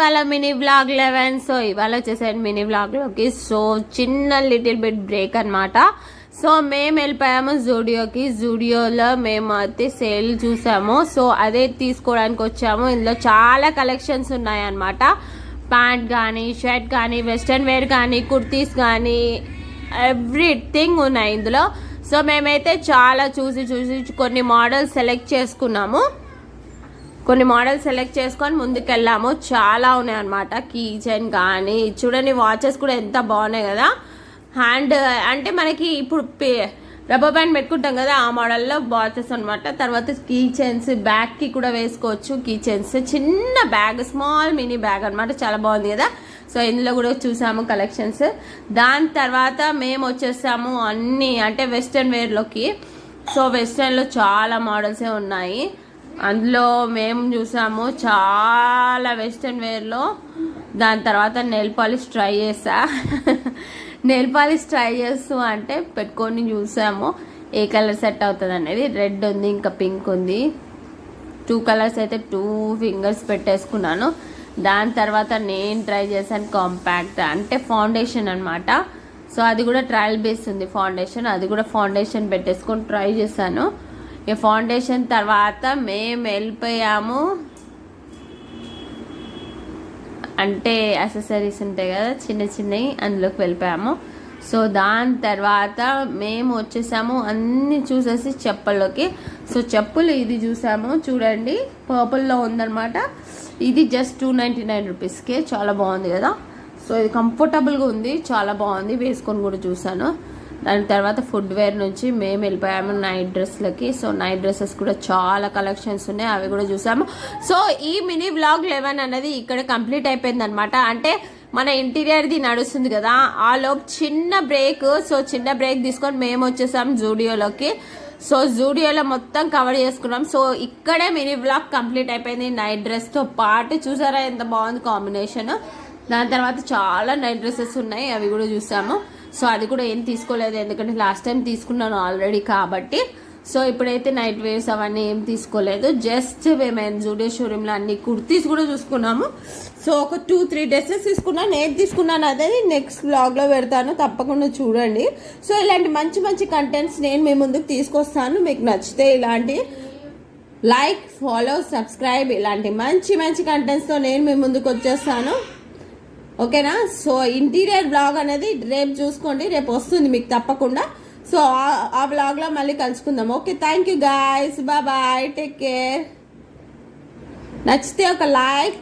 ఇవాళ mini vlog 11. So ఇవాళ వచ్చేసాను మినీ వ్లాగ్లోకి. సో చిన్న లిటిల్ బిట్ బ్రేక్ అనమాట. సో మేము వెళ్ళిపోయాము జూడియోకి. జూడియోలో మేము అయితే సేల్ చూసాము. సో అదే తీసుకోవడానికి వచ్చాము. ఇందులో చాలా కలెక్షన్స్ ఉన్నాయన్నమాట. ప్యాంట్ కానీ, షర్ట్ కానీ, వెస్ట్రన్ వేర్ కానీ, కుర్తీస్ కానీ, ఎవ్రీథింగ్ ఉన్నాయి ఇందులో. సో మేమైతే చాలా చూసి కొన్ని మోడల్స్ సెలెక్ట్ చేసుకున్నాము. కొన్ని మోడల్స్ సెలెక్ట్ చేసుకొని ముందుకెళ్ళాము. చాలా ఉన్నాయి అనమాట. కీ చైన్ కానీ, చూడండి వాచెస్ కూడా ఎంత బాగున్నాయి కదా. హ్యాండ్ అంటే మనకి ఇప్పుడు రబ్బర్ బ్యాండ్ పెట్టుకుంటాం కదా, ఆ మోడల్లో వాచెస్ అనమాట. తర్వాత కీ చైన్స్, బ్యాగ్కి కూడా వేసుకోవచ్చు. కీ చైన్స్, చిన్న బ్యాగ్, స్మాల్ మినీ బ్యాగ్ అనమాట. చాలా బాగుంది కదా. సో ఇందులో కూడా చూసాము కలెక్షన్స్. దాని తర్వాత మేము వచ్చేసాము అన్నీ అంటే వెస్ట్రన్ వేర్లోకి. సో వెస్ట్రన్లో చాలా మోడల్సే ఉన్నాయి. అందులో మేము చూసాము చాలా వెస్ట్రన్ వేర్లో. దాని తర్వాత నెయిల్ పాలిష్ ట్రై చేసా. నెయిల్ పాలిష్ ట్రై చేస్తూ అంటే పెట్టుకొని చూసాము ఏ కలర్ సెట్ అవుతుంది అనేది. రెడ్ ఉంది, ఇంకా పింక్ ఉంది. 2 కలర్స్ అయితే 2 ఫింగర్స్ పెట్టేసుకున్నాను. దాని తర్వాత నేను ట్రై చేశాను కాంపాక్ట్ అంటే ఫౌండేషన్ అనమాట. సో అది కూడా ట్రయల్ బేస్ ఉంది ఫౌండేషన్. అది కూడా ఫౌండేషన్ పెట్టేసుకొని ట్రై చేశాను. ఈ ఫౌండేషన్ తర్వాత మేము వెళ్ళిపోయాము అంటే యాక్సెసరీస్ ఉంటాయి కదా చిన్నవి, అందులోకి వెళ్ళిపోయాము. సో దాని తర్వాత మేము వచ్చేసాము అన్నీ చూసేసి చెప్పుల్లోకి. సో చెప్పులు ఇది చూసాము, చూడండి పర్పుల్లో ఉందన్నమాట. ఇది జస్ట్ 299 రూపీస్కే. చాలా బాగుంది కదా. సో ఇది కంఫర్టబుల్గా ఉంది, చాలా బాగుంది. వేసుకొని కూడా చూసాను. దాని తర్వాత ఫుడ్ వేర్ నుంచి మేము వెళ్ళిపోయాము నైట్ డ్రెస్లకి. సో నైట్ డ్రెస్సెస్ కూడా చాలా కలెక్షన్స్ ఉన్నాయి, అవి కూడా చూసాము. సో ఈ మినీ వ్లాగ్ 11 అనేది ఇక్కడ కంప్లీట్ అయిపోయింది అనమాట. అంటే మన ఇంటీరియర్ది నడుస్తుంది కదా, ఆ లోపు చిన్న బ్రేక్. సో చిన్న బ్రేక్ తీసుకొని మేము వచ్చేసాము జూడియోలోకి. సో జూడియోలో మొత్తం కవర్ చేసుకున్నాం. సో ఇక్కడే మినీ వ్లాగ్ కంప్లీట్ అయిపోయింది నైట్ డ్రెస్తో పాటు. చూసారా ఎంత బాగుంది కాంబినేషన్. దాని తర్వాత చాలా నైట్ డ్రెస్సెస్ ఉన్నాయి, అవి కూడా చూసాము. సో అది కూడా ఏం తీసుకోలేదు, ఎందుకంటే లాస్ట్ టైం తీసుకున్నాను ఆల్రెడీ కాబట్టి. సో ఇప్పుడైతే నైట్ వేర్స్ అవన్నీ ఏం తీసుకోలేదు. జస్ట్ మేము జూడియో షోరూంలో అన్ని కుర్తీస్ కూడా చూసుకున్నాము. సో ఒక 2-3 డ్రెస్సెస్ తీసుకున్నాను. ఏది తీసుకున్నాను అదే నెక్స్ట్ వ్లాగ్లో పెడతాను, తప్పకుండా చూడండి. సో ఇలాంటి మంచి కంటెంట్స్ నేను మీ ముందుకు తీసుకొస్తాను. మీకు నచ్చితే ఇలాంటి లైక్, ఫాలో, సబ్స్క్రైబ్, ఇలాంటి మంచి కంటెంట్స్తో నేను మీ ముందుకు వచ్చేస్తాను. ఓకేనా. సో ఇంటీరియర్ బ్లాగ్ అనేది రేపు చూసుకోండి, రేపు వస్తుంది మీకు తప్పకుండా. సో ఆ బ్లాగ్లో మళ్ళీ కలుసుకుందాం. Okay, thank you guys, bye, take care. నచ్చితే ఒక లైక్.